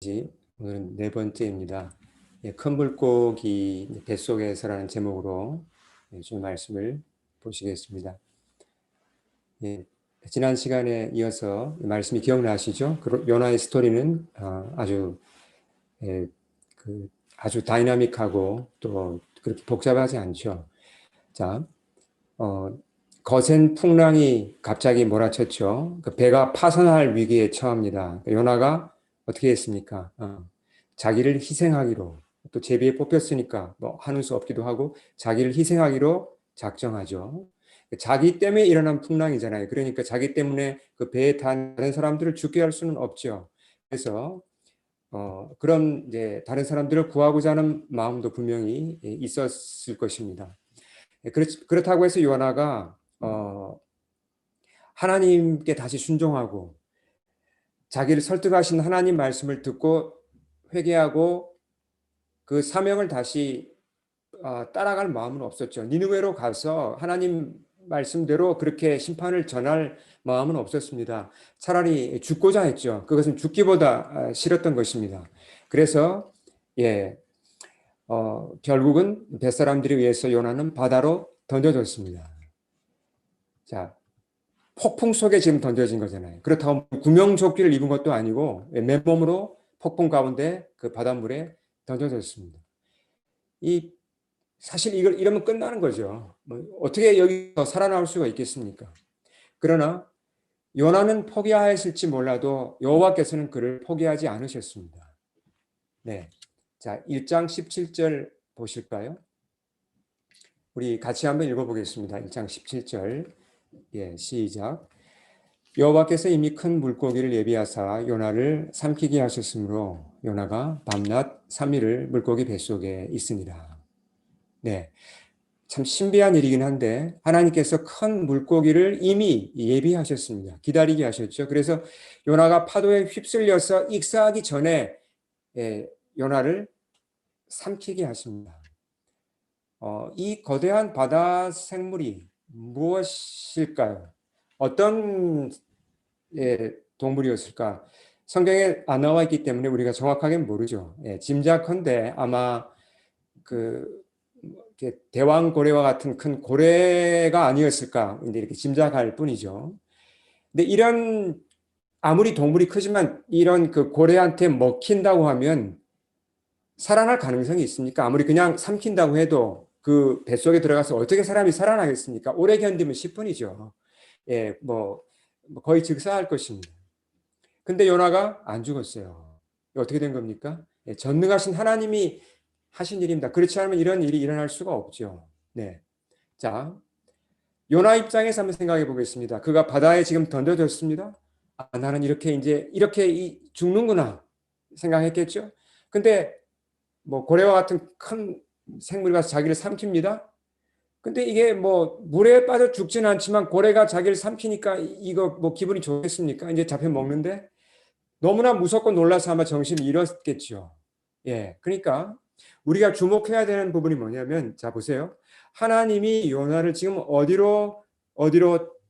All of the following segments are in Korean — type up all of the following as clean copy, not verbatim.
오늘은 네 번째입니다. 큰 물고기 뱃속에서라는 제목으로 좀 말씀을 보시겠습니다. 지난 시간에 이어서 말씀이 기억나시죠? 요나의 스토리는 아주 다이나믹하고 또 그렇게 복잡하지 않죠. 자, 거센 풍랑이 갑자기 몰아쳤죠. 그 배가 파손할 위기에 처합니다. 요나가 어떻게 했습니까? 자기를 희생하기로, 또 제비에 뽑혔으니까 뭐 하는 수 없기도 하고 자기를 희생하기로 작정하죠. 자기 때문에 일어난 풍랑이잖아요. 그러니까 자기 때문에 그 배에 탄 다른 사람들을 죽게 할 수는 없죠. 그래서 그런 이제 다른 사람들을 구하고자 하는 마음도 분명히 있었을 것입니다. 그렇다고 해서 요나가 하나님께 다시 순종하고 자기를 설득하신 하나님 말씀을 듣고 회개하고 그 사명을 다시 따라갈 마음은 없었죠. 니느웨로 가서 하나님 말씀대로 그렇게 심판을 전할 마음은 없었습니다. 차라리 죽고자 했죠. 그것은 죽기보다 싫었던 것입니다. 그래서 결국은 뱃사람들에 의해서 요나는 바다로 던져졌습니다. 자, 폭풍 속에 지금 던져진 거잖아요. 그렇다고 구명조끼를 입은 것도 아니고 맨몸으로 폭풍 가운데 그 바닷물에 던져졌습니다. 사실 이러면 끝나는 거죠. 뭐 어떻게 여기서 살아나올 수가 있겠습니까? 그러나 요나는 포기하였을지 몰라도 여호와께서는 그를 포기하지 않으셨습니다. 네. 자, 1장 17절 보실까요? 우리 같이 한번 읽어보겠습니다. 1장 17절. 시작. 여호와께서 이미 큰 물고기를 예비하사 요나를 삼키게 하셨으므로 요나가 밤낮 3일을 물고기 뱃속에 있으니라. 네, 참 신비한 일이긴 한데 하나님께서 큰 물고기를 이미 예비하셨습니다. 기다리게 하셨죠. 그래서 요나가 파도에 휩쓸려서 익사하기 전에 요나를 삼키게 하십니다. 이 거대한 바다 생물이 무엇일까요? 어떤 동물이었을까? 성경에 안 나와 있기 때문에 우리가 정확하게 모르죠. 짐작컨대 아마 그 대왕고래와 같은 큰 고래가 아니었을까? 이렇게 짐작할 뿐이죠. 근데 이런 아무리 동물이 크지만 이런 그 고래한테 먹힌다고 하면 살아날 가능성이 있습니까? 아무리 그냥 삼킨다고 해도 그 뱃속에 들어가서 어떻게 사람이 살아나겠습니까? 오래 견디면 10분이죠. 거의 즉사할 것입니다. 근데 요나가 안 죽었어요. 어떻게 된 겁니까? 전능하신 하나님이 하신 일입니다. 그렇지 않으면 이런 일이 일어날 수가 없죠. 네. 자, 요나 입장에서 한번 생각해 보겠습니다. 그가 바다에 지금 던져졌습니다. 나는 이렇게 죽는구나 생각했겠죠. 근데 뭐 고래와 같은 큰 생물이 가서 자기를 삼킵니다. 근데 이게 뭐 물에 빠져 죽지는 않지만 고래가 자기를 삼키니까 이거 뭐 기분이 좋겠습니까? 이제 잡혀 먹는데 너무나 무섭고 놀라서 아마 정신을 잃었겠죠. 그러니까 우리가 주목해야 되는 부분이 뭐냐면, 자 보세요. 하나님이 요나를 지금 어디로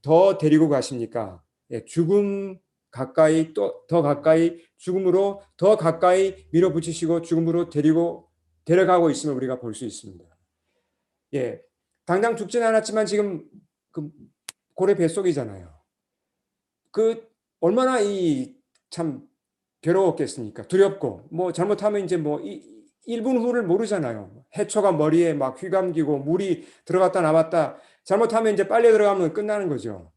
더 데리고 가십니까? 죽음 가까이 또 더 가까이 죽음으로 더 가까이 밀어붙이시고 죽음으로 데려가고 있음을 우리가 볼 수 있습니다. 당장 죽지는 않았지만 지금 그 고래 뱃속이잖아요. 그 얼마나 참 괴로웠겠습니까? 두렵고 뭐 잘못하면 이제 1분 후를 모르잖아요. 해초가 머리에 막 휘감기고 물이 들어갔다 나왔다. 잘못하면 이제 빨려 들어가면 끝나는 거죠.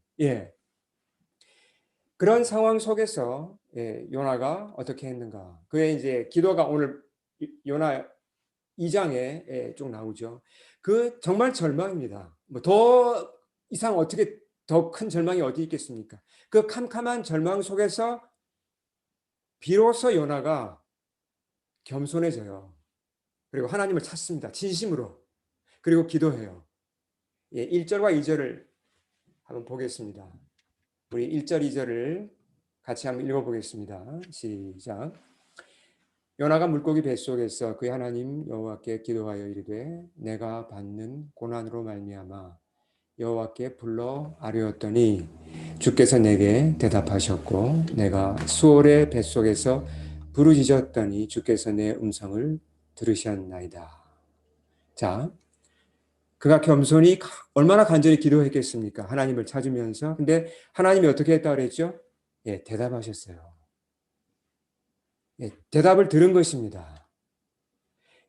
그런 상황 속에서 요나가 어떻게 했는가? 그의 이제 기도가 오늘 요나 2장에 쭉 나오죠. 그 정말 절망입니다. 뭐 더 이상 어떻게 더 큰 절망이 어디 있겠습니까? 그 캄캄한 절망 속에서 비로소 요나가 겸손해져요. 그리고 하나님을 찾습니다. 진심으로. 그리고 기도해요. 1절과 2절을 한번 보겠습니다. 우리 1절, 2절을 같이 한번 읽어보겠습니다. 시작. 요나가 물고기 뱃속에서 그의 하나님 여호와께 기도하여 이르되 내가 받는 고난으로 말미암아 여호와께 불러 아뢰었더니 주께서 내게 대답하셨고 내가 수월의 뱃속에서 부르짖었더니 주께서 내 음성을 들으셨나이다. 자, 그가 겸손히 얼마나 간절히 기도했겠습니까? 하나님을 찾으면서. 근데 하나님이 어떻게 했다 그랬죠? 예, 대답하셨어요. 예, 대답을 들은 것입니다.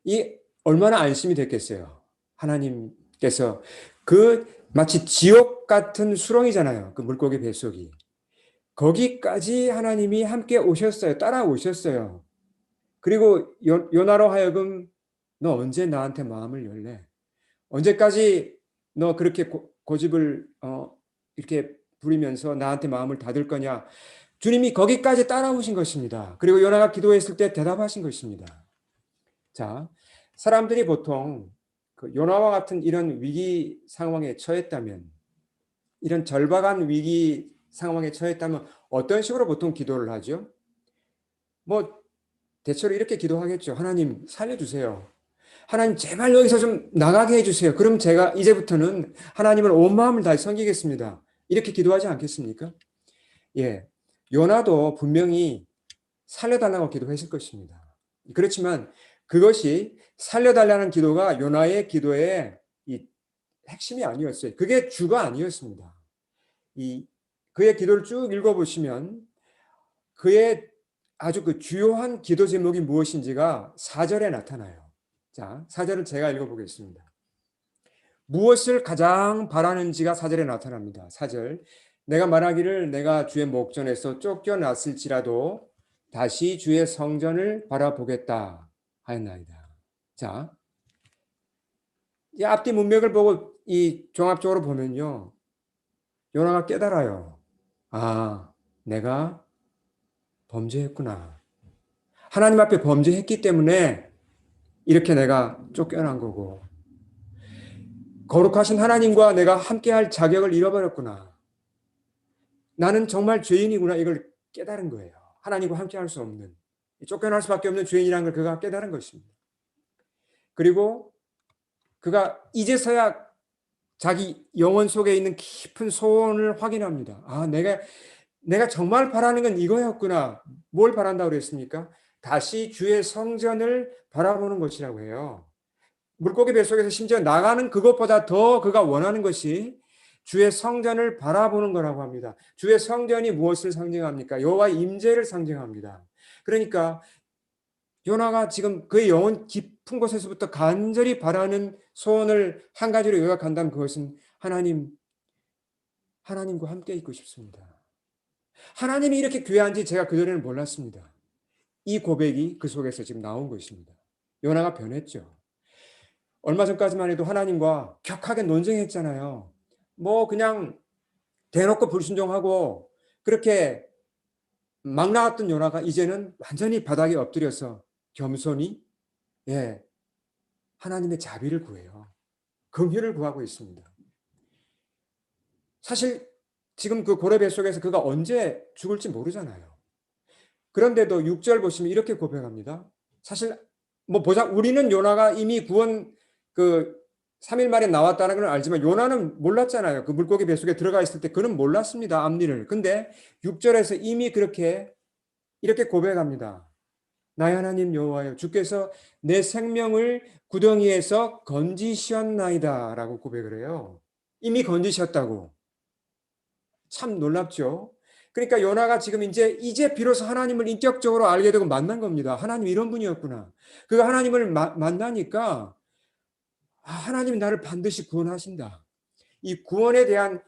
이 얼마나 안심이 됐겠어요. 하나님께서 그 마치 지옥 같은 수렁이잖아요. 그 물고기 뱃속이. 거기까지 하나님이 함께 오셨어요. 따라오셨어요. 그리고 요나로 하여금 너 언제 나한테 마음을 열래? 언제까지 너 그렇게 고집을 이렇게 부리면서 나한테 마음을 닫을 거냐? 주님이 거기까지 따라오신 것입니다. 그리고 요나가 기도했을 때 대답하신 것입니다. 자, 사람들이 보통 그 요나와 같은 이런 위기 상황에 처했다면, 이런 절박한 위기 상황에 처했다면 어떤 식으로 보통 기도를 하죠? 뭐 대체로 이렇게 기도하겠죠. 하나님 살려주세요. 하나님 제발 여기서 좀 나가게 해주세요. 그럼 제가 이제부터는 하나님을 온 마음을 다해 섬기겠습니다. 이렇게 기도하지 않겠습니까? 예, 요나도 분명히 살려달라고 기도했을 것입니다. 그렇지만 그것이 살려달라는 기도가 요나의 기도의 이 핵심이 아니었어요. 그게 주가 아니었습니다. 이 그의 기도를 쭉 읽어보시면 그의 아주 그 주요한 기도 제목이 무엇인지가 4절에 나타나요. 자, 4절을 제가 읽어보겠습니다. 무엇을 가장 바라는지가 4절에 나타납니다. 4절. 내가 말하기를 내가 주의 목전에서 쫓겨났을지라도 다시 주의 성전을 바라보겠다 하였나이다. 자, 이 앞뒤 문맥을 보고 이 종합적으로 보면요. 요나가 깨달아요. 아, 내가 범죄했구나. 하나님 앞에 범죄했기 때문에 이렇게 내가 쫓겨난 거고, 거룩하신 하나님과 내가 함께할 자격을 잃어버렸구나. 나는 정말 죄인이구나. 이걸 깨달은 거예요. 하나님과 함께할 수 없는, 쫓겨날 수밖에 없는 죄인이라는 걸 그가 깨달은 것입니다. 그리고 그가 이제서야 자기 영혼 속에 있는 깊은 소원을 확인합니다. 아, 내가 정말 바라는 건 이거였구나. 뭘 바란다고 그랬습니까? 다시 주의 성전을 바라보는 것이라고 해요. 물고기 뱃속에서 심지어 나가는 그것보다 더 그가 원하는 것이 주의 성전을 바라보는 거라고 합니다. 주의 성전이 무엇을 상징합니까? 여호와의 임재를 상징합니다. 그러니까 요나가 지금 그의 영혼 깊은 곳에서부터 간절히 바라는 소원을 한 가지로 요약한다면 그것은 하나님과 함께 있고 싶습니다. 하나님이 이렇게 귀한지 제가 그전에는 몰랐습니다. 이 고백이 그 속에서 지금 나온 것입니다. 요나가 변했죠. 얼마 전까지만 해도 하나님과 격하게 논쟁했잖아요. 뭐 그냥 대놓고 불순종하고 그렇게 막 나왔던 요나가 이제는 완전히 바닥에 엎드려서 겸손히 하나님의 자비를 구해요. 긍휼을 구하고 있습니다. 사실 지금 그 고래 뱃속에서 그가 언제 죽을지 모르잖아요. 그런데도 6절 보시면 이렇게 고백합니다. 사실 뭐 보자 우리는 요나가 이미 구원 그 3일 만에 나왔다는 걸 알지만 요나는 몰랐잖아요. 그 물고기 뱃속에 들어가 있을 때 그는 몰랐습니다. 앞일을. 근데 6절에서 이미 이렇게 고백합니다. 나의 하나님 여호와여 주께서 내 생명을 구덩이에서 건지셨나이다 라고 고백을 해요. 이미 건지셨다고. 참 놀랍죠. 그러니까 요나가 지금 이제 비로소 하나님을 인격적으로 알게 되고 만난 겁니다. 하나님 이런 분이었구나. 그가 하나님을 만나니까 하나님이 나를 반드시 구원하신다. 이 구원에 대한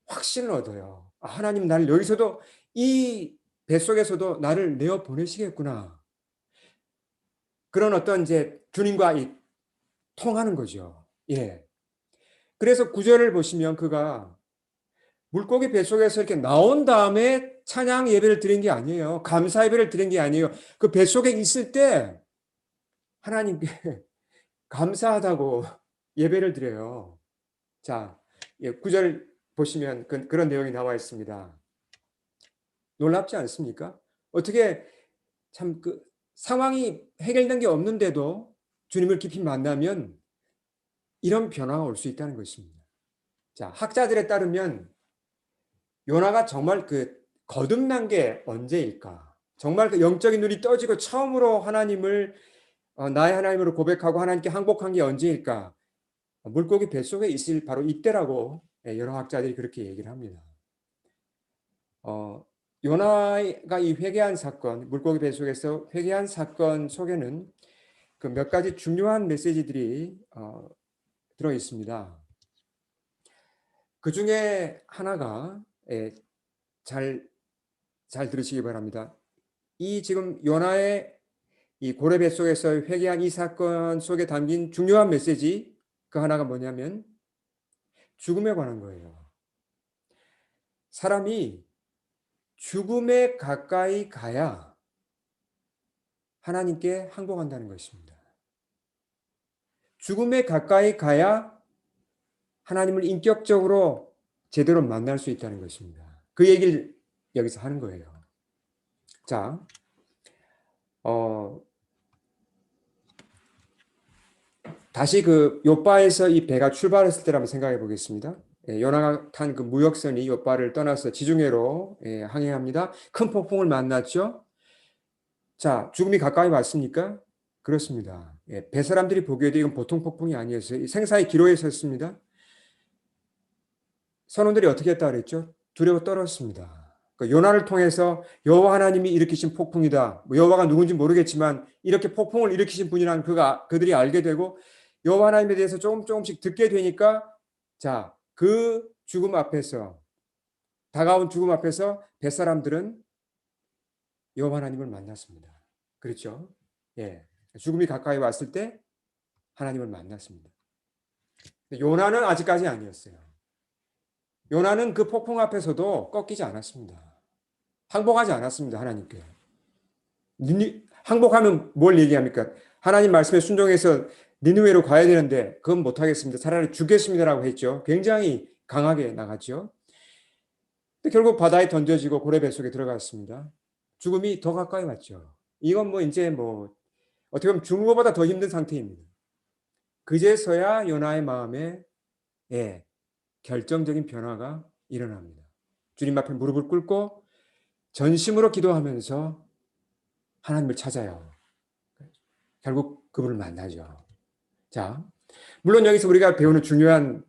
확신을 얻어요. 하나님 나를 여기서도 이 뱃속에서도 나를 내어 보내시겠구나. 그런 어떤 이제 주님과 통하는 거죠. 예. 그래서 구절을 보시면 그가 물고기 뱃속에서 이렇게 나온 다음에 찬양 예배를 드린 게 아니에요. 감사 예배를 드린 게 아니에요. 그 뱃속에 있을 때 하나님께 감사하다고 예배를 드려요. 자, 9절 보시면 그런 내용이 나와 있습니다. 놀랍지 않습니까? 어떻게 참 그 상황이 해결된 게 없는데도 주님을 깊이 만나면 이런 변화가 올 수 있다는 것입니다. 자, 학자들에 따르면 요나가 정말 그 거듭난 게 언제일까? 정말 그 영적인 눈이 떠지고 처음으로 하나님을 나의 하나님으로 고백하고 하나님께 항복한 게 언제일까? 물고기 뱃속에 있을 바로 이때라고 여러 학자들이 그렇게 얘기를 합니다. 요나가 이 회개한 사건, 물고기 뱃속에서 회개한 사건 속에는 그 몇 가지 중요한 메시지들이 들어 있습니다. 그 중에 하나가 잘 들으시기 바랍니다. 이 지금 요나의 이 고래 뱃속에서 회개한 이 사건 속에 담긴 중요한 메시지 그 하나가 뭐냐면 죽음에 관한 거예요. 사람이 죽음에 가까이 가야 하나님께 항복한다는 것입니다. 죽음에 가까이 가야 하나님을 인격적으로 제대로 만날 수 있다는 것입니다. 그 얘기를 여기서 하는 거예요. 자, 다시 그 요바에서 이 배가 출발했을 때를 한번 생각해 보겠습니다. 요나가 탄 그 무역선이 요바를 떠나서 지중해로 항해합니다. 큰 폭풍을 만났죠. 자, 죽음이 가까이 왔습니까? 그렇습니다. 배 사람들이 보기에도 이건 보통 폭풍이 아니었어요. 생사의 기로에 섰습니다. 선원들이 어떻게 했다 그랬죠? 두려워 떨었습니다. 요나를 통해서 여호와 하나님이 일으키신 폭풍이다. 여호와가 누군지 모르겠지만 이렇게 폭풍을 일으키신 분이란 그들이 알게 되고 여호와 하나님에 대해서 조금씩 듣게 되니까 자, 그 죽음 앞에서 다가온 죽음 앞에서 뱃사람들은 여호와 하나님을 만났습니다. 그렇죠? 예. 죽음이 가까이 왔을 때 하나님을 만났습니다. 요나는 아직까지 아니었어요. 요나는 그 폭풍 앞에서도 꺾이지 않았습니다. 항복하지 않았습니다. 하나님께. 항복하면 뭘 얘기합니까? 하나님 말씀에 순종해서 니느웨로 가야 되는데 그건 못하겠습니다. 차라리 죽겠습니다라고 했죠. 굉장히 강하게 나갔죠. 근데 결국 바다에 던져지고 고래 뱃속에 들어갔습니다. 죽음이 더 가까이 왔죠. 이건 뭐 이제 뭐 어떻게 보면 죽는 것보다 더 힘든 상태입니다. 그제서야 요나의 마음에 결정적인 변화가 일어납니다. 주님 앞에 무릎을 꿇고 전심으로 기도하면서 하나님을 찾아요. 결국 그분을 만나죠. 자, 물론 여기서 우리가 배우는 중요한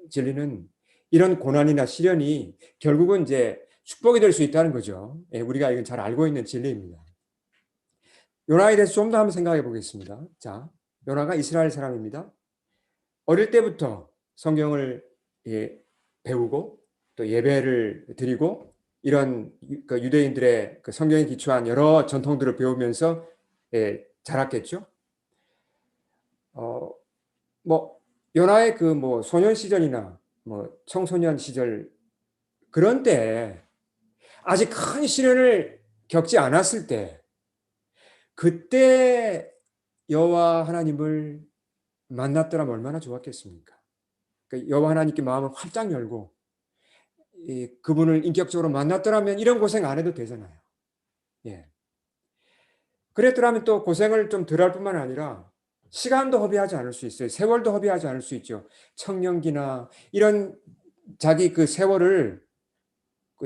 진리는 이런 고난이나 시련이 결국은 이제 축복이 될 수 있다는 거죠. 우리가 이건 잘 알고 있는 진리입니다. 요나에 대해서 좀 더 한번 생각해 보겠습니다. 자, 요나가 이스라엘 사람입니다. 어릴 때부터 성경을 배우고 또 예배를 드리고 이런 그 유대인들의 그 성경에 기초한 여러 전통들을 배우면서 자랐겠죠. 뭐 요나의 그 뭐 소년 시절이나 뭐 청소년 시절 그런 때 아직 큰 시련을 겪지 않았을 때 그때 여호와 하나님을 만났더라면 얼마나 좋았겠습니까? 그러니까 여호와 하나님께 마음을 활짝 열고 그분을 인격적으로 만났더라면 이런 고생 안 해도 되잖아요. 예. 그랬더라면 또 고생을 좀 덜 할 뿐만 아니라 시간도 허비하지 않을 수 있어요. 세월도 허비하지 않을 수 있죠. 청년기나 이런 자기 그 세월을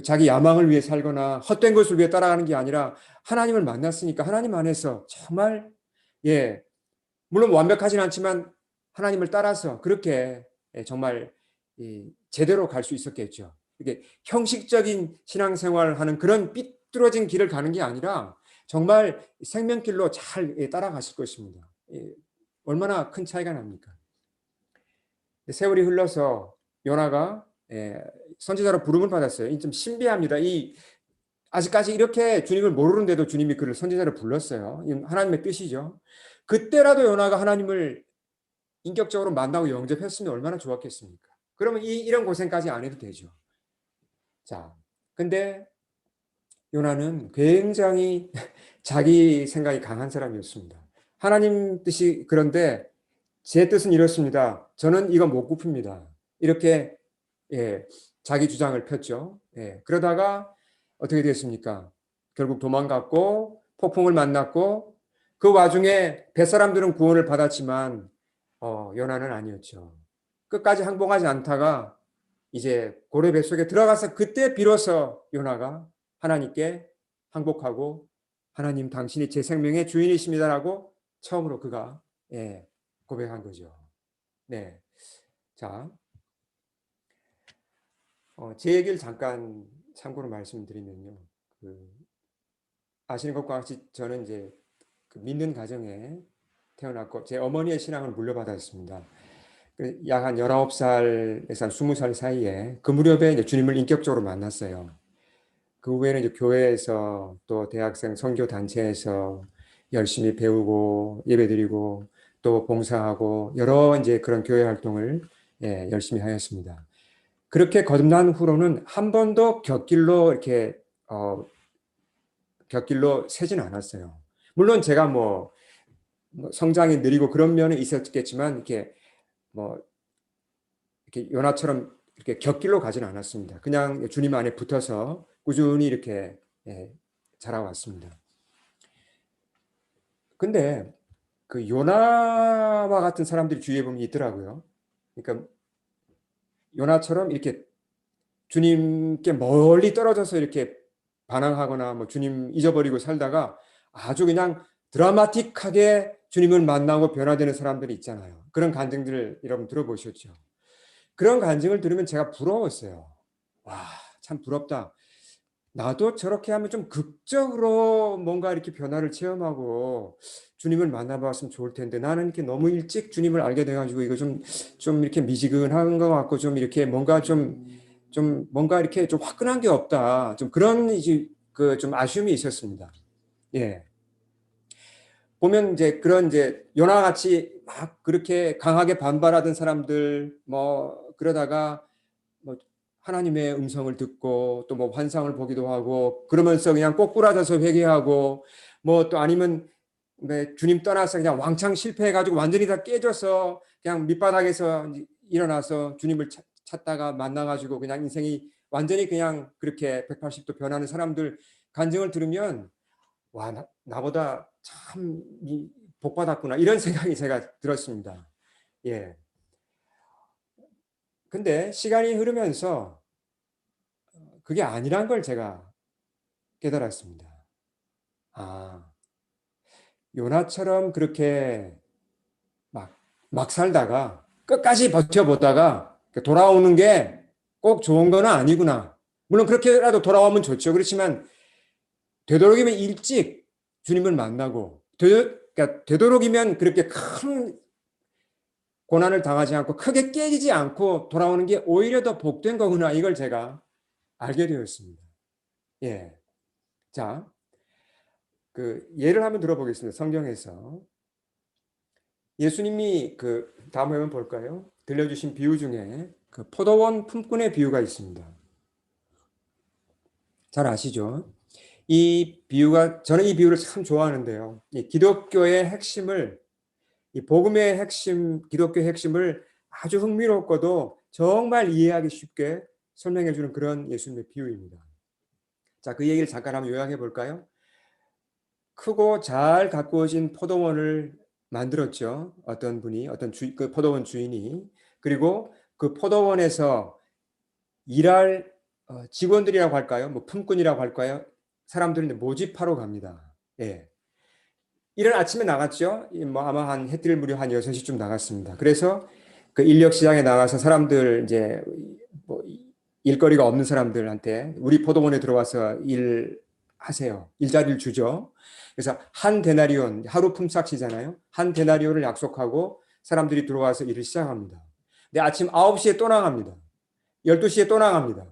자기 야망을 위해 살거나 헛된 것을 위해 따라가는 게 아니라 하나님을 만났으니까 하나님 안에서 정말 물론 완벽하진 않지만 하나님을 따라서 그렇게 정말 제대로 갈 수 있었겠죠. 이게 형식적인 신앙생활을 하는 그런 삐뚤어진 길을 가는 게 아니라 정말 생명길로 잘 따라가실 것입니다. 얼마나 큰 차이가 납니까? 세월이 흘러서 요나가 선지자로 부름을 받았어요. 좀 신비합니다. 아직까지 이렇게 주님을 모르는데도 주님이 그를 선지자로 불렀어요. 하나님의 뜻이죠. 그때라도 요나가 하나님을 인격적으로 만나고 영접했으면 얼마나 좋았겠습니까? 그러면 이런 고생까지 안 해도 되죠. 자, 근데 요나는 굉장히 자기 생각이 강한 사람이었습니다. 하나님 뜻이 그런데 제 뜻은 이렇습니다. 저는 이거 못 굽힙니다. 이렇게 자기 주장을 폈죠. 그러다가 어떻게 됐습니까? 결국 도망갔고 폭풍을 만났고 그 와중에 뱃사람들은 구원을 받았지만 요나는 아니었죠. 끝까지 항복하지 않다가 이제 고래 뱃속에 들어가서 그때 비로소 요나가 하나님께 항복하고 하나님 당신이 제 생명의 주인이십니다라고 처음으로 그가 고백한 거죠. 네, 자, 제 얘기를 잠깐 참고로 말씀드리면요. 그 아시는 것과 같이 저는 이제 그 믿는 가정에 태어났고 제 어머니의 신앙을 물려받았습니다. 약 한 19살에서 한 20살 사이에 그 무렵에 이제 주님을 인격적으로 만났어요. 그 후에는 이제 교회에서 또 대학생 선교 단체에서 열심히 배우고 예배드리고 또 봉사하고 여러 이제 그런 교회 활동을 열심히 하였습니다. 그렇게 거듭난 후로는 한 번도 곁길로 새진 않았어요. 물론 제가 뭐 성장이 느리고 그런 면은 있었겠지만 뭐 이렇게 요나처럼 이렇게 곁길로 가진 않았습니다. 그냥 주님 안에 붙어서 꾸준히 이렇게 자라왔습니다. 근데 그 요나와 같은 사람들이 주위에 보면 있더라고요. 그러니까 요나처럼 이렇게 주님께 멀리 떨어져서 이렇게 반항하거나 뭐 주님 잊어버리고 살다가 아주 그냥 드라마틱하게 주님을 만나고 변화되는 사람들이 있잖아요. 그런 간증들을 여러분 들어보셨죠? 그런 간증을 들으면 제가 부러웠어요. 와, 참 부럽다. 나도 저렇게 하면 좀 극적으로 뭔가 이렇게 변화를 체험하고 주님을 만나봤으면 좋을 텐데 나는 이렇게 너무 일찍 주님을 알게 돼가지고 이거 좀 이렇게 미지근한 것 같고 좀 이렇게 뭔가 좀 뭔가 이렇게 좀 화끈한 게 없다. 좀 그런 이제 그 좀 아쉬움이 있었습니다. 예. 보면 이제 그런 이제 요나 같이 막 그렇게 강하게 반발하던 사람들 뭐 그러다가 뭐 하나님의 음성을 듣고 또 뭐 환상을 보기도 하고 그러면서 그냥 꼬꾸라져서 회개하고 뭐 또 아니면 네, 주님 떠나서 그냥 왕창 실패해가지고 완전히 다 깨져서 그냥 밑바닥에서 일어나서 주님을 찾다가 만나가지고 그냥 인생이 완전히 그냥 그렇게 180도 변하는 사람들 간증을 들으면 와, 나보다 참 복받았구나 이런 생각이 제가 들었습니다. 예. 근데 시간이 흐르면서 그게 아니란 걸 제가 깨달았습니다. 아, 요나처럼 그렇게 막 살다가 끝까지 버텨보다가 돌아오는 게 꼭 좋은 건 아니구나. 물론 그렇게라도 돌아오면 좋죠. 그렇지만 되도록이면 일찍 주님을 만나고 그러니까 되도록이면 그렇게 큰 고난을 당하지 않고 크게 깨지지 않고 돌아오는 게 오히려 더 복된 거구나. 이걸 제가 알게 되었습니다. 예. 자, 그 예를 한번 들어보겠습니다. 성경에서 예수님이 그 다음 한번 볼까요? 들려주신 비유 중에 그 포도원 품꾼의 비유가 있습니다. 잘 아시죠? 이 비유가 저는 이 비유를 참 좋아하는데요. 이 기독교의 핵심을 이 복음의 핵심, 기독교의 핵심을 아주 흥미롭고도 정말 이해하기 쉽게 설명해 주는 그런 예수님의 비유입니다. 자, 그 얘기를 잠깐 한번 요약해 볼까요? 크고 잘 가꾸어진 포도원을 만들었죠. 어떤 분이, 그 포도원 주인이. 그리고 그 포도원에서 일할 직원들이라고 할까요? 뭐 품꾼이라고 할까요? 사람들을 모집하러 갑니다. 예. 이른 아침에 나갔죠. 뭐 아마 한 해뜰 무렵 한 6시쯤 나갔습니다. 그래서 그 인력 시장에 나가서 사람들 이제 뭐 일거리가 없는 사람들한테 우리 포도원에 들어와서 일하세요. 일자리를 주죠. 그래서 한 데나리온, 하루 품삯이잖아요. 한 데나리온을 약속하고 사람들이 들어와서 일을 시작합니다. 근데 아침 9시에 또 나갑니다. 12시에 또 나갑니다.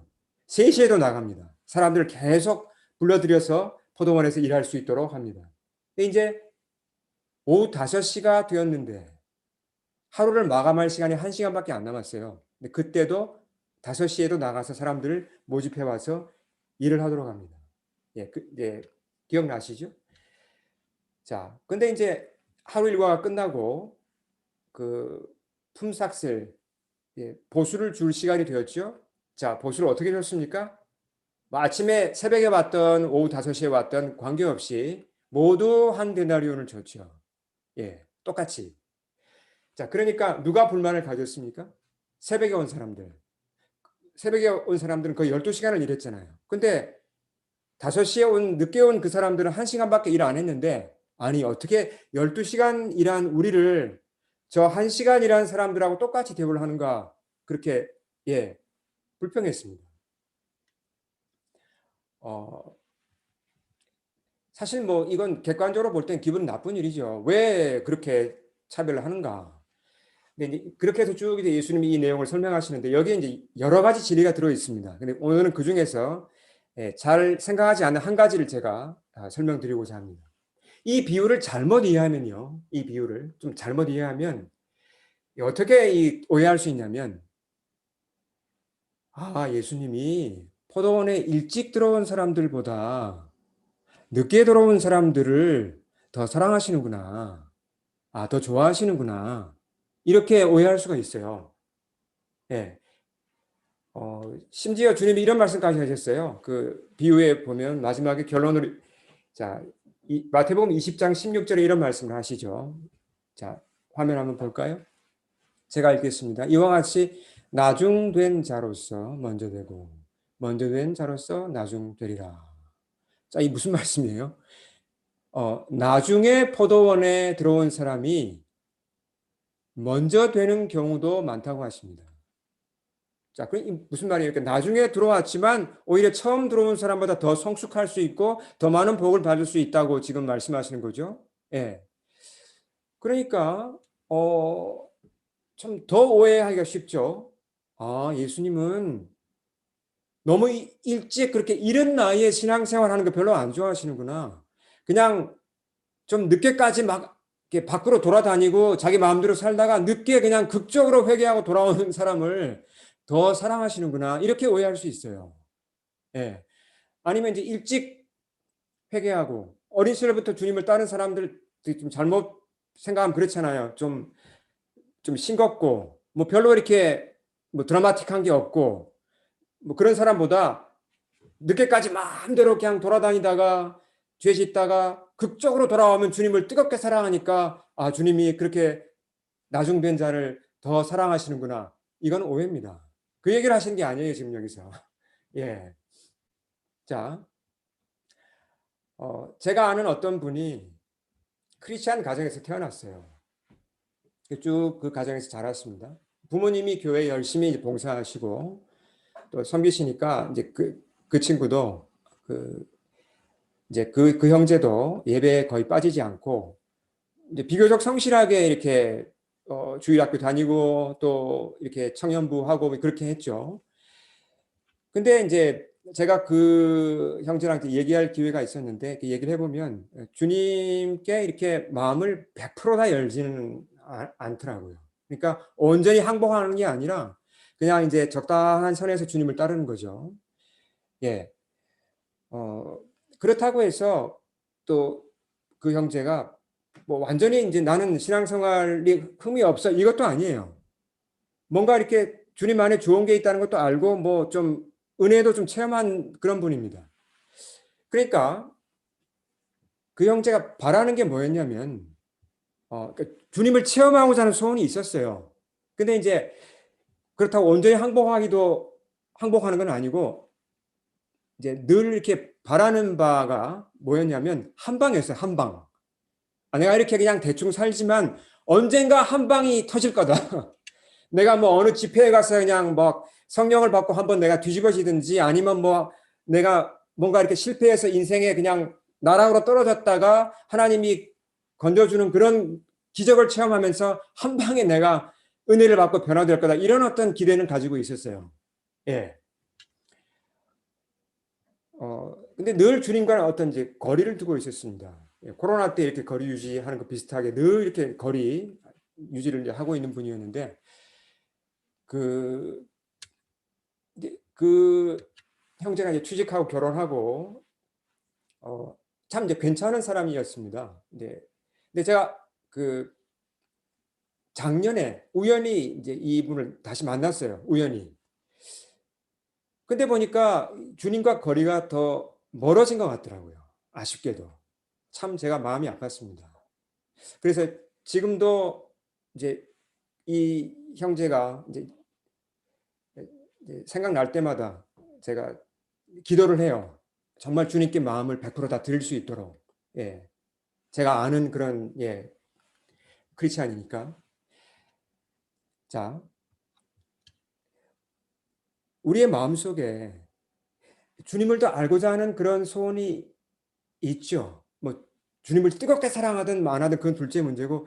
3시에도 나갑니다. 사람들을 계속 불러들여서 포도원에서 일할 수 있도록 합니다. 근데 이제 오후 5시가 되었는데 하루를 마감할 시간이 1시간밖에 안 남았어요. 근데 그때도 5시에도 나가서 사람들을 모집해 와서 일을 하도록 합니다. 예, 기억나시죠? 자, 근데 이제 하루 일과가 끝나고 그 품삯을 보수를 줄 시간이 되었죠. 자, 보수를 어떻게 줬습니까? 뭐 아침에 새벽에 왔던 오후 5시에 왔던 관계없이 모두 한 데나리온을 줬죠. 예, 똑같이. 자, 그러니까 누가 불만을 가졌습니까? 새벽에 온 사람들. 새벽에 온 사람들은 거의 12시간을 일했잖아요. 근데 5시에 늦게 온 그 사람들은 1시간밖에 일 안 했는데, 아니, 어떻게 12시간 일한 우리를 저 1시간 일한 사람들하고 똑같이 대우를 하는가. 그렇게, 예, 불평했습니다. 어, 사실 뭐 이건 객관적으로 볼 땐 기분 나쁜 일이죠. 왜 그렇게 차별을 하는가. 근데 이제 그렇게 해서 쭉 이제 예수님이 이 내용을 설명하시는데 여기에 이제 여러 가지 진리가 들어 있습니다. 근데 오늘은 그 중에서 잘 생각하지 않는 한 가지를 제가 설명드리고자 합니다. 이 비유를 잘못 이해하면요. 이 비유를 좀 잘못 이해하면 어떻게 오해할 수 있냐면, 예수님이 포도원에 일찍 들어온 사람들보다 늦게 들어온 사람들을 더 사랑하시는구나. 더 좋아하시는구나. 이렇게 오해할 수가 있어요. 예. 심지어 주님이 이런 말씀까지 하셨어요. 그 비유에 보면 마지막에 결론으로, 자, 마태복음 20장 16절에 이런 말씀을 하시죠. 자, 화면 한번 볼까요? 제가 읽겠습니다. 이와 같이 나중된 자로서 먼저 되고 먼저 된 자로서 나중되리라. 자, 이 무슨 말씀이에요? 나중에 포도원에 들어온 사람이 먼저 되는 경우도 많다고 하십니다. 자, 그 무슨 말이에요? 그러니까 나중에 들어왔지만 오히려 처음 들어온 사람보다 더 성숙할 수 있고 더 많은 복을 받을 수 있다고 지금 말씀하시는 거죠. 예. 그러니까 참 더 오해하기가 쉽죠. 예수님은 너무 일찍 그렇게 이른 나이에 신앙생활 하는 거 별로 안 좋아하시는구나. 그냥 좀 늦게까지 막 이렇게 밖으로 돌아다니고 자기 마음대로 살다가 늦게 그냥 극적으로 회개하고 돌아오는 사람을 더 사랑하시는구나. 이렇게 오해할 수 있어요. 예. 아니면 이제 일찍 회개하고 어린 시절부터 주님을 따른 사람들 좀 잘못 생각하면 그렇잖아요. 좀 싱겁고 뭐 별로 이렇게 뭐 드라마틱한 게 없고 뭐 그런 사람보다 늦게까지 마음대로 그냥 돌아다니다가 죄 짓다가 극적으로 돌아오면 주님을 뜨겁게 사랑하니까 주님이 그렇게 나중된 자를 더 사랑하시는구나. 이건 오해입니다. 그 얘기를 하시는 게 아니에요, 지금 여기서. 예. 자, 제가 아는 어떤 분이 크리스찬 가정에서 태어났어요. 쭉 그 가정에서 자랐습니다. 부모님이 교회 열심히 봉사하시고 또 섬기시니까 이제 그 친구도 그 이제 그 형제도 예배에 거의 빠지지 않고 이제 비교적 성실하게 이렇게 주일학교 다니고 또 이렇게 청년부 하고 그렇게 했죠. 근데 이제 제가 그 형제랑 얘기할 기회가 있었는데 그 얘기를 해보면 주님께 이렇게 마음을 100%다 열지는 않더라고요. 그러니까 온전히 항복하는 게 아니라 그냥 이제 적당한 선에서 주님을 따르는 거죠. 예. 어, 그렇다고 해서 또 그 형제가 뭐 완전히 이제 나는 신앙생활이 흠이 없어 이것도 아니에요. 뭔가 이렇게 주님 안에 좋은 게 있다는 것도 알고 뭐 좀 은혜도 좀 체험한 그런 분입니다. 그러니까 그 형제가 바라는 게 뭐였냐면 그러니까 주님을 체험하고자 하는 소원이 있었어요. 근데 이제 그렇다고 온전히 항복하는 건 아니고 이제 늘 이렇게 바라는 바가 뭐였냐면 한 방이었어요. 한 방. 내가 이렇게 그냥 대충 살지만 언젠가 한 방이 터질 거다. 내가 뭐 어느 집회에 가서 그냥 뭐 성령을 받고 한번 내가 뒤집어지든지 아니면 뭐 내가 뭔가 이렇게 실패해서 인생에 그냥 나락으로 떨어졌다가 하나님이 건져주는 그런 기적을 체험하면서 한 방에 내가 은혜를 받고 변화될 거다. 이런 어떤 기대는 가지고 있었어요. 예. 근데 늘 주님과는 어떤 이제 거리를 두고 있었습니다. 예, 코로나 때 이렇게 거리 유지하는 거 비슷하게 늘 이렇게 거리 유지를 이제 하고 있는 분이었는데 그 이제 그 형제가 이제 취직하고 결혼하고 참 이제 괜찮은 사람이었습니다. 근데 제가 그 작년에 우연히 이제 이분을 다시 만났어요. 우연히. 근데 보니까 주님과 거리가 더 멀어진 것 같더라고요. 아쉽게도. 참 제가 마음이 아팠습니다. 그래서 지금도 이제 이 형제가 이제 생각날 때마다 제가 기도를 해요. 정말 주님께 마음을 100%다 드릴 수 있도록, 제가 아는 그런, 크리스찬이니까. 자, 우리의 마음속에 주님을 더 알고자 하는 그런 소원이 있죠. 뭐 주님을 뜨겁게 사랑하든 안 하든 그건 둘째 문제고,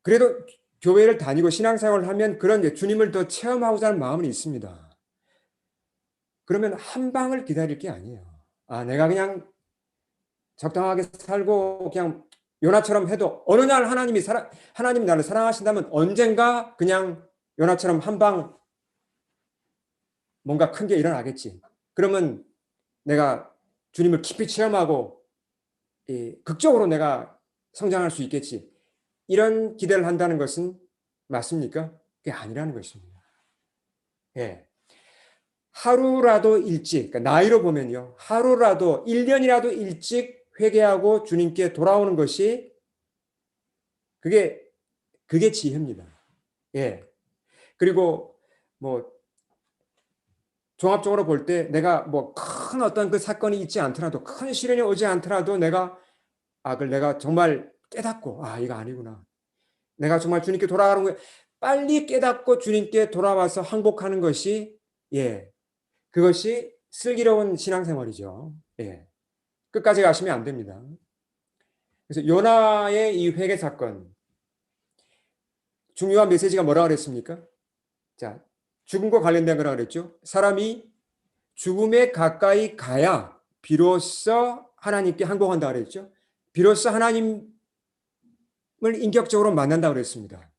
그래도 교회를 다니고 신앙생활을 하면 그런 주님을 더 체험하고자 하는 마음은 있습니다. 그러면 한 방을 기다릴 게 아니에요. 내가 그냥 적당하게 살고 그냥 요나처럼 해도 어느 날 하나님이 나를 사랑하신다면 언젠가 그냥 요나처럼 한 방 뭔가 큰 게 일어나겠지. 그러면 내가 주님을 깊이 체험하고 극적으로 내가 성장할 수 있겠지. 이런 기대를 한다는 것은 맞습니까? 그게 아니라는 것입니다. 하루라도 일찍, 그러니까 나이로 보면요, 하루라도 1년이라도 일찍 회개하고 주님께 돌아오는 것이 그게 지혜입니다. 그리고 뭐 종합적으로 볼 때 내가 뭐 큰 어떤 그 사건이 있지 않더라도, 큰 시련이 오지 않더라도 그걸 내가 정말 깨닫고 이거 아니구나. 내가 정말 주님께 돌아가는 거예요. 빨리 깨닫고 주님께 돌아와서 항복하는 것이 그것이 슬기로운 신앙생활이죠. 끝까지 가시면 안 됩니다. 그래서 요나의 이 회개 사건, 중요한 메시지가 뭐라 그랬습니까? 자, 죽음과 관련된 거라 그랬죠. 사람이 죽음에 가까이 가야 비로소 하나님께 항복한다 그랬죠. 비로소 하나님을 인격적으로 만난다 그랬습니다.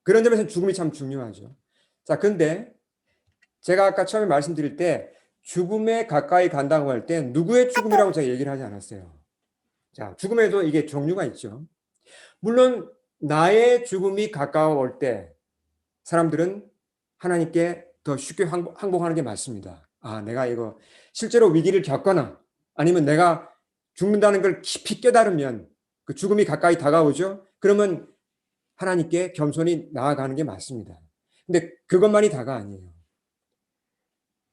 그런 점에서 죽음이 참 중요하죠. 자, 근데 제가 아까 처음에 말씀드릴 때 죽음에 가까이 간다고 할 때 누구의 죽음이라고 제가 얘기를 하지 않았어요. 자, 죽음에도 이게 종류가 있죠. 물론 나의 죽음이 가까워올 때 사람들은 하나님께 더 쉽게 항복하는 게 맞습니다. 내가 이거 실제로 위기를 겪거나 아니면 내가 죽는다는 걸 깊이 깨달으면 그 죽음이 가까이 다가오죠. 그러면 하나님께 겸손히 나아가는 게 맞습니다. 근데 그것만이 다가 아니에요.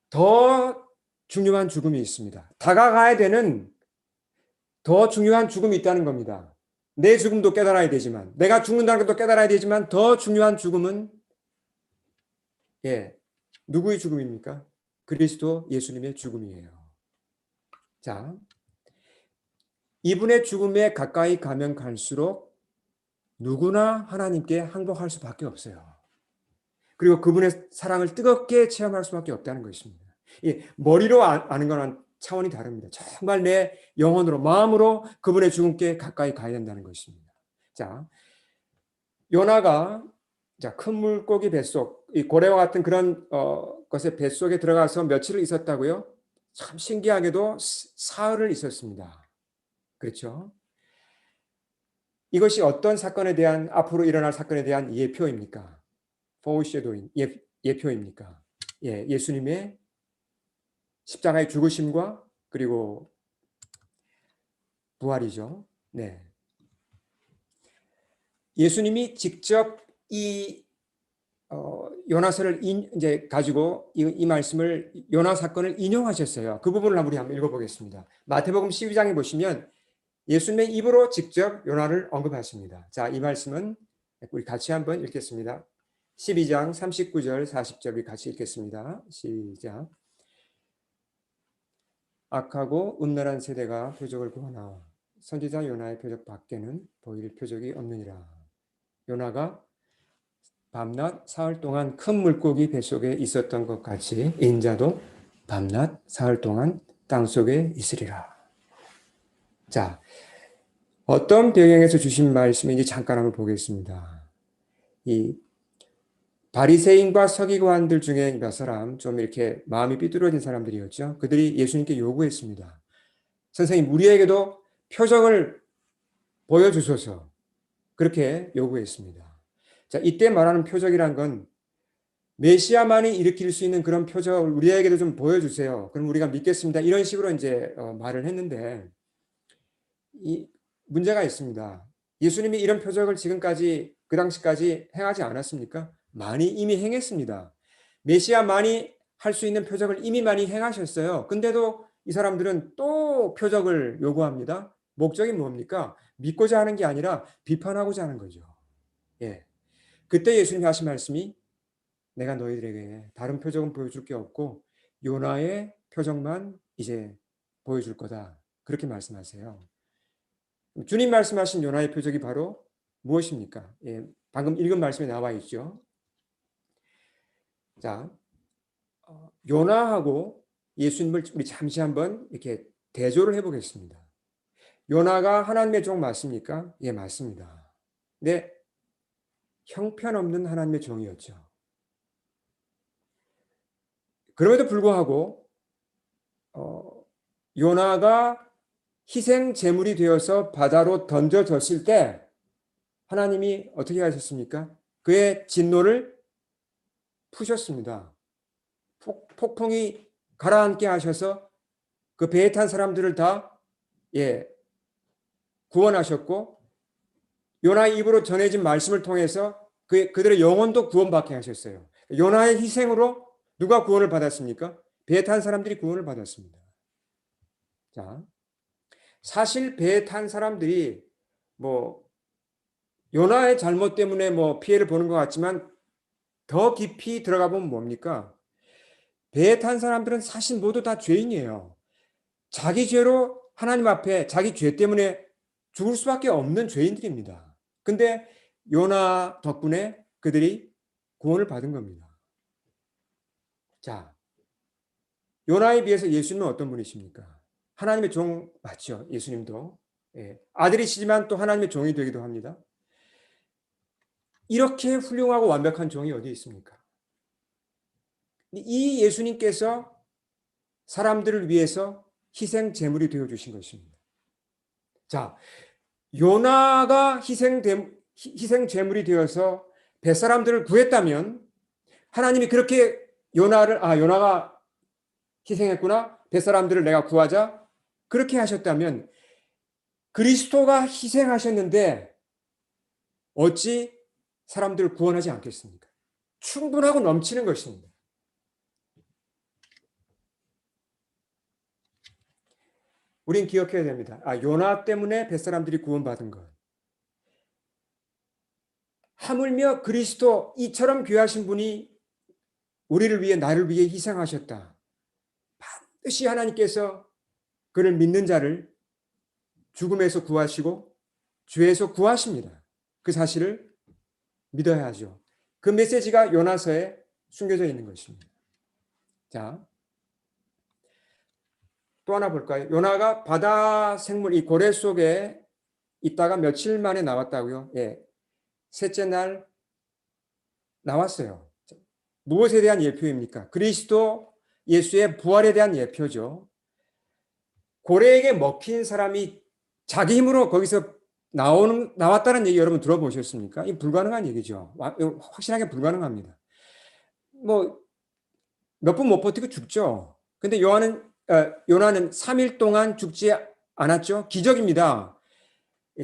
더 중요한 죽음이 있습니다. 다가가야 되는 더 중요한 죽음이 있다는 겁니다. 내 죽음도 깨달아야 되지만, 내가 죽는다는 것도 깨달아야 되지만, 더 중요한 죽음은 누구의 죽음입니까? 그리스도 예수님의 죽음이에요. 자, 이분의 죽음에 가까이 가면 갈수록 누구나 하나님께 항복할 수밖에 없어요. 그리고 그분의 사랑을 뜨겁게 체험할 수밖에 없다는 것입니다. 머리로 아는 거랑 차원이 다릅니다. 정말 내 영혼으로, 마음으로 그분의 죽음께 가까이 가야 된다는 것입니다. 자, 요나가 큰 물고기 뱃속, 이 고래와 같은 그런 것의 뱃속에 들어가서 며칠을 있었다고요? 참 신기하게도 사흘을 있었습니다. 그렇죠? 이것이 어떤 사건에 대한, 앞으로 일어날 사건에 대한 예표입니까? 포우쉐도인, 예표입니까? 예수님의 십자가의 죽으심과 그리고 부활이죠. 네. 예수님이 직접 이 요나서를 이제 가지고 이 말씀을 요나 사건을 인용하셨어요. 그 부분을 우리 한번 읽어보겠습니다. 마태복음 12장에 보시면 예수님의 입으로 직접 요나를 언급하십니다. 자, 이 말씀은 우리 같이 한번 읽겠습니다. 12장 39절 40절 우리 같이 읽겠습니다. 시작. 악하고 음란한 세대가 표적을 구하나 선지자 요나의 표적 밖에는 보일 표적이 없느니라. 요나가 밤낮 사흘 동안 큰 물고기 뱃속에 있었던 것 같이 인자도 밤낮 사흘 동안 땅속에 있으리라. 자, 어떤 배경에서 주신 말씀인지 잠깐 한번 보겠습니다. 이 바리새인과 서기관들 중에 몇 사람 좀 이렇게 마음이 삐뚤어진 사람들이었죠. 그들이 예수님께 요구했습니다. 선생님, 우리에게도 표적을 보여주소서. 그렇게 요구했습니다. 자, 이때 말하는 표적이란 건 메시아만이 일으킬 수 있는 그런 표적을 우리에게도 좀 보여주세요. 그럼 우리가 믿겠습니다. 이런 식으로 이제 말을 했는데 이 문제가 있습니다. 예수님이 이런 표적을 지금까지 그 당시까지 행하지 않았습니까? 많이 이미 행했습니다. 메시아만이 할 수 있는 표적을 이미 많이 행하셨어요. 근데도 이 사람들은 또 표적을 요구합니다. 목적이 뭡니까? 믿고자 하는 게 아니라 비판하고자 하는 거죠. 예. 그때 예수님이 하신 말씀이 내가 너희들에게 다른 표적은 보여줄 게 없고 요나의 표적만 이제 보여줄 거다. 그렇게 말씀하세요. 주님 말씀하신 요나의 표적이 바로 무엇입니까? 예, 방금 읽은 말씀에 나와 있죠. 자, 요나하고 예수님을 우리 잠시 한번 이렇게 대조를 해보겠습니다. 요나가 하나님의 종 맞습니까? 예, 맞습니다. 네, 형편없는 하나님의 종이었죠. 그럼에도 불구하고 요나가 희생 제물이 되어서 바다로 던져졌을 때 하나님이 어떻게 하셨습니까? 그의 진노를 푸셨습니다. 폭풍이 가라앉게 하셔서 그 배에 탄 사람들을 다 예, 구원하셨고 요나의 입으로 전해진 말씀을 통해서 그들의 영혼도 구원받게 하셨어요. 요나의 희생으로 누가 구원을 받았습니까? 배에 탄 사람들이 구원을 받았습니다. 자, 사실 배에 탄 사람들이 뭐 요나의 잘못 때문에 뭐 피해를 보는 것 같지만 더 깊이 들어가 보면 뭡니까? 배에 탄 사람들은 사실 모두 다 죄인이에요. 자기 죄로 하나님 앞에 자기 죄 때문에 죽을 수밖에 없는 죄인들입니다. 근데 요나 덕분에 그들이 구원을 받은 겁니다. 자, 요나에 비해서 예수님은 어떤 분이십니까? 하나님의 종 맞죠? 예수님도. 예, 아들이시지만 또 하나님의 종이 되기도 합니다. 이렇게 훌륭하고 완벽한 종이 어디 있습니까? 이 예수님께서 사람들을 위해서 희생 제물이 되어 주신 것입니다. 자, 요나가 희생 제물이 되어서 뱃사람들을 구했다면 하나님이 그렇게 요나가 희생했구나. 뱃사람들을 내가 구하자. 그렇게 하셨다면 그리스도가 희생하셨는데 어찌 사람들을 구원하지 않겠습니까? 충분하고 넘치는 것입니다. 우린 기억해야 됩니다. 요나 때문에 뱃사람들이 구원받은 것. 하물며 그리스도 이처럼 귀하신 분이 우리를 위해 나를 위해 희생하셨다. 반드시 하나님께서 그를 믿는 자를 죽음에서 구하시고 죄에서 구하십니다. 그 사실을 믿어야 하죠. 그 메시지가 요나서에 숨겨져 있는 것입니다. 자, 또 하나 볼까요? 요나가 바다 생물 이 고래 속에 있다가 며칠 만에 나왔다고요. 예, 셋째 날 나왔어요. 무엇에 대한 예표입니까? 그리스도 예수의 부활에 대한 예표죠. 고래에게 먹힌 사람이 자기 힘으로 거기서 나왔다는 얘기 여러분 들어보셨습니까? 이 불가능한 얘기죠. 확실하게 불가능합니다. 뭐, 몇 분 못 버티고 죽죠. 근데 요나는 3일 동안 죽지 않았죠. 기적입니다.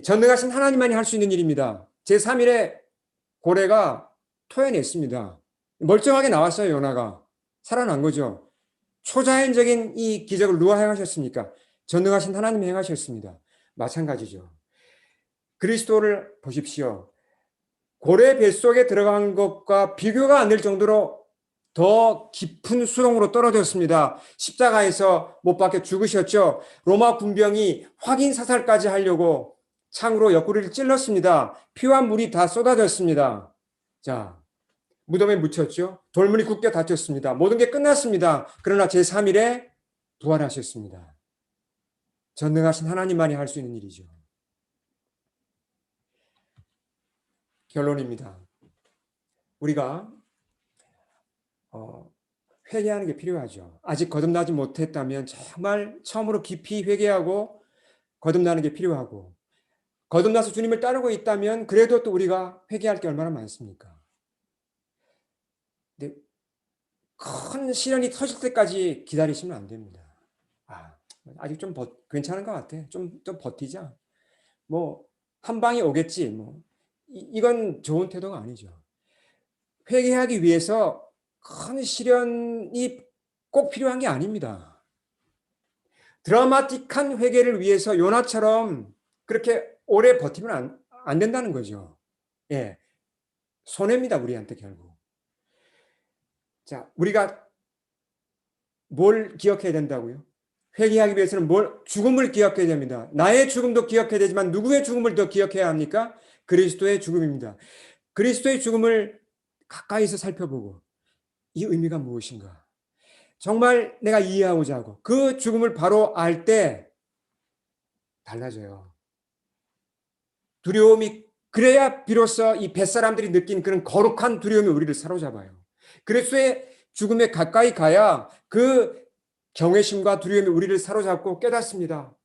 전능하신 하나님만이 할 수 있는 일입니다. 제3일에 고래가 토해냈습니다. 멀쩡하게 나왔어요, 요나가. 살아난 거죠. 초자연적인 이 기적을 누가 행하셨습니까? 전능하신 하나님이 행하셨습니다. 마찬가지죠. 그리스도를 보십시오. 고래 뱃속에 들어간 것과 비교가 안 될 정도로 더 깊은 수렁으로 떨어졌습니다. 십자가에서 못 박혀 죽으셨죠. 로마 군병이 확인 사살까지 하려고 창으로 옆구리를 찔렀습니다. 피와 물이 다 쏟아졌습니다. 자, 무덤에 묻혔죠. 돌문이 굳게 닫혔습니다. 모든 게 끝났습니다. 그러나 제3일에 부활하셨습니다. 전능하신 하나님만이 할 수 있는 일이죠. 결론입니다. 우리가 회개하는 게 필요하죠. 아직 거듭나지 못했다면 정말 처음으로 깊이 회개하고 거듭나는 게 필요하고 거듭나서 주님을 따르고 있다면 그래도 또 우리가 회개할 게 얼마나 많습니까? 근데 큰 시련이 터질 때까지 기다리시면 안 됩니다. 아직 좀 괜찮은 것 같아. 좀 버티자. 뭐 한 방이 오겠지. 뭐 이건 좋은 태도가 아니죠. 회개하기 위해서 큰 시련이 꼭 필요한 게 아닙니다. 드라마틱한 회개를 위해서 요나처럼 그렇게 오래 버티면 안 된다는 거죠. 예. 손해입니다, 우리한테 결국. 자, 우리가 뭘 기억해야 된다고요? 회개하기 위해서는 죽음을 기억해야 됩니다. 나의 죽음도 기억해야 되지만 누구의 죽음을 더 기억해야 합니까? 그리스도의 죽음입니다. 그리스도의 죽음을 가까이서 살펴보고 이 의미가 무엇인가? 정말 내가 이해하고자 하고 그 죽음을 바로 알 때 달라져요. 두려움이 그래야 비로소 이 뱃사람들이 느낀 그런 거룩한 두려움이 우리를 사로잡아요. 그리스도의 죽음에 가까이 가야 그 경외심과 두려움이 우리를 사로잡고 깨닫습니다.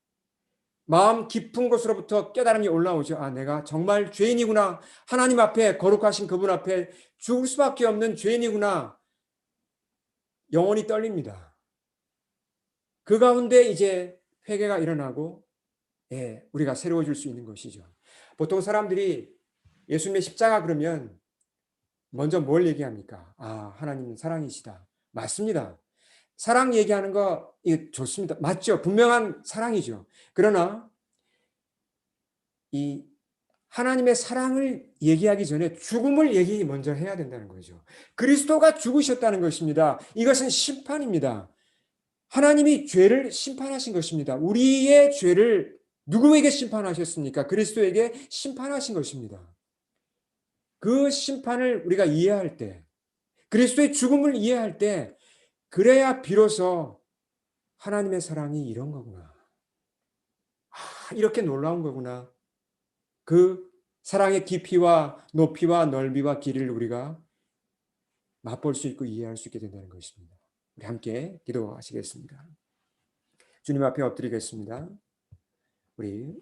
마음 깊은 곳으로부터 깨달음이 올라오죠. 아, 내가 정말 죄인이구나. 하나님 앞에 거룩하신 그분 앞에 죽을 수밖에 없는 죄인이구나. 영혼이 떨립니다. 그 가운데 이제 회개가 일어나고 예, 우리가 새로워질 수 있는 것이죠. 보통 사람들이 예수님의 십자가 그러면 먼저 뭘 얘기합니까? 아, 하나님은 사랑이시다. 맞습니다. 사랑 얘기하는 거 이거 좋습니다. 맞죠? 분명한 사랑이죠. 그러나 이 하나님의 사랑을 얘기하기 전에 죽음을 얘기 먼저 해야 된다는 거죠. 그리스도가 죽으셨다는 것입니다. 이것은 심판입니다. 하나님이 죄를 심판하신 것입니다. 우리의 죄를 누구에게 심판하셨습니까? 그리스도에게 심판하신 것입니다. 그 심판을 우리가 이해할 때, 그리스도의 죽음을 이해할 때, 그래야 비로소 하나님의 사랑이 이런 거구나. 아, 이렇게 놀라운 거구나. 그 사랑의 깊이와 높이와 넓이와 길이를 우리가 맛볼 수 있고 이해할 수 있게 된다는 것입니다. 우리 함께 기도하시겠습니다. 주님 앞에 엎드리겠습니다. 우리